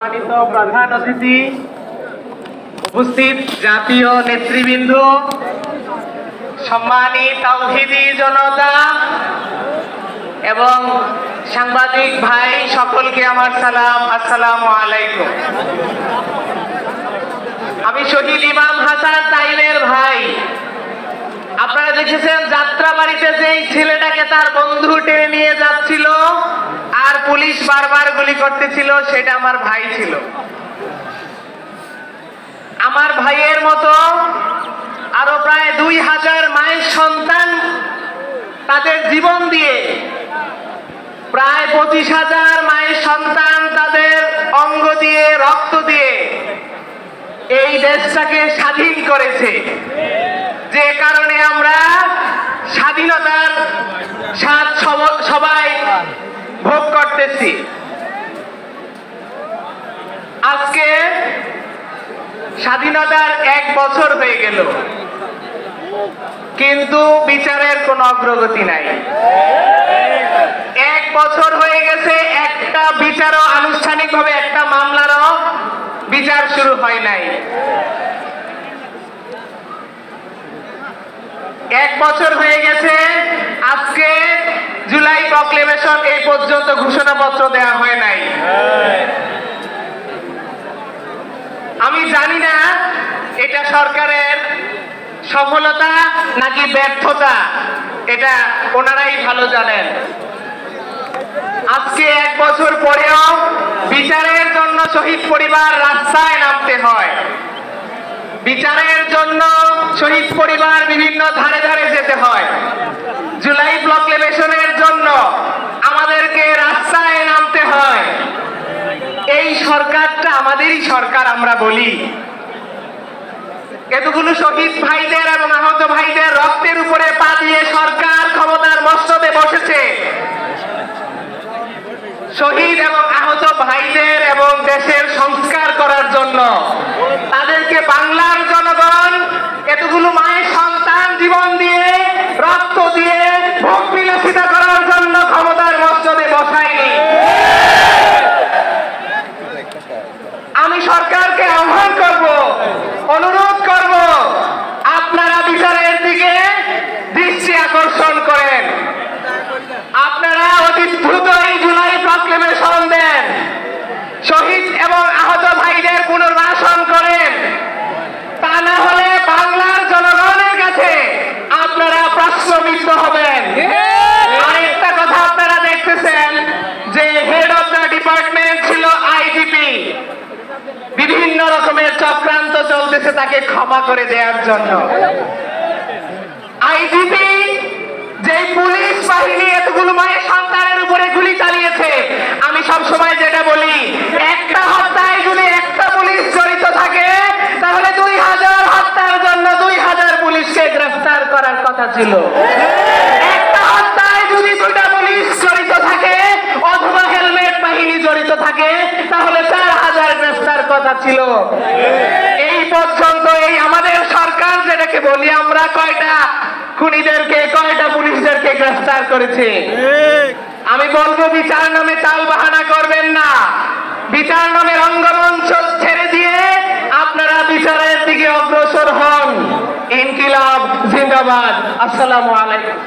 সম্মানিত প্রধান অতিথি, উপস্থিত জাতীয় নেতৃবৃন্দ, সম্মানিত তাওহীদি জনতা এবং সাংবাদিক ভাই সকলকে আমার সালাম। আসসালামু আলাইকুম। আমি শহীদ ইমাম হাসান তাইমের ভাই। আপনারা দেখেছেন যাত্রাবাড়িতে যেই ছেলেটাকে তার বন্ধু টেনে নিয়ে যাচ্ছিল আর পুলিশ বারবার গুলি করতেছিল, সেটা আমার ভাই ছিল। আমার ভাইয়ের মতো আরো প্রায় 2000 মায়ের সন্তান তাদের জীবন দিয়ে, প্রায় 25,000 মায়ের সন্তান তাদের অঙ্গ দিয়ে, রক্ত দিয়ে এই দেশটাকে স্বাধীন করেছে। যে কারণে আমরা স্বাধীনতার স্বাদ সবাই ভোগ করতেছি। আজকে স্বাধীনতার 1 বছর হয়ে গেল, কিন্তু বিচারের কোনো অগ্রগতি নাই। 1 বছর হয়ে গেছে, একটা বিচারও আনুষ্ঠানিকভাবে, একটা মামলারও বিচার শুরু হয় নাই। 1 বছর হয়ে গেছে, আজকে জুলাই প্রক্লেমেশন এই পর্যন্ত ঘোষণাপত্র দেওয়া হয় নাই। আমি জানি না এটা সরকারের সফলতা নাকি ব্যর্থতা, এটা ওনারাই ভালো জানেন। আজকে 1 বছর পরেও বিচারের জন্য শহীদ পরিবার রাস্তায় নামতে হয়। বিচারের জন্য শহীদ পরিবার বিভিন্ন ধারে ধারে যেতে হয়। জুলাই প্রক্লেমেশনের জন্য আমাদেরকে রাস্তায় নামতে হয়। এই সরকারটা আমাদেরই সরকার আমরা বলি। এতগুলো শহীদ ভাইদের এবং আহত ভাইদের রক্তের উপরে পা দিয়ে সরকার ক্ষমতার মস্তদে বসেছে। শহীদ এবং আহত ভাইদের এবং দেশের সংস্কার করার জন্য তাদেরকে বাংলার জনগণ এতগুলো মায়ের সন্তান জীবন দিয়ে, রক্ত দিয়ে, ভোগ বিলাসিতা করার জন্য ক্ষমতার মস্তদে বসায়নি। আমি সরকারকে আহ্বান করব, অনুরোধ করব, আপনারা বিচারের দিকে দৃষ্টি আকর্ষণ করেন। আপনারা অতি দ্রুতই জুলাই প্রক্লেমেশন দেন, শহীদ এবং আহত ভাইদের পুনর্বাসন করেন। তা না হলে বাংলার জনগণের কাছে আপনারা প্রশ্নবিদ্ধ হবেন। আরেকটা কথা আপনারা দেখতেছেন যে হেড অফ দ্য ডিপার্টমেন্ট ছিল আইজিপি। বিভিন্ন রকমের চক্রান্ত চলতেছে তাকে ক্ষমা করে দেওয়ার জন্য। আইজিপি যে পুলিশ বাহিনী এতগুলো মায়ের সন্তানের উপরে গুলি চালিয়েছে, আমি সব সময় যেটা বলি, একটা হত্যায় যদি একটা পুলিশ জড়িত থাকে তাহলে 2000 হত্যার জন্য 2000 পুলিশকে গ্রেফতার করার কথা ছিল। একটা হত্যায় যদি 2টা পুলিশ জড়িত থাকে অথবা হেলমেট বাহিনী জড়িত থাকে তাহলে 4000 গ্রেফতার কথা ছিল। এই পর্যন্ত এই আমাদের সরকার যেটাকে বলি আমরা, কয়টা খুনিদেরকে, কয়টা পুলিশদেরকে গ্রেফতার করেছে। আমি বলবো বিচার নামে চাল বাহানা করবেন না। বিচার নামে রঙ্গমঞ্চ ছেড়ে দিয়ে আপনারা বিচারের দিকে অগ্রসর হন। ইনকিলাব জিন্দাবাদ। আসসালামু আলাইকুম।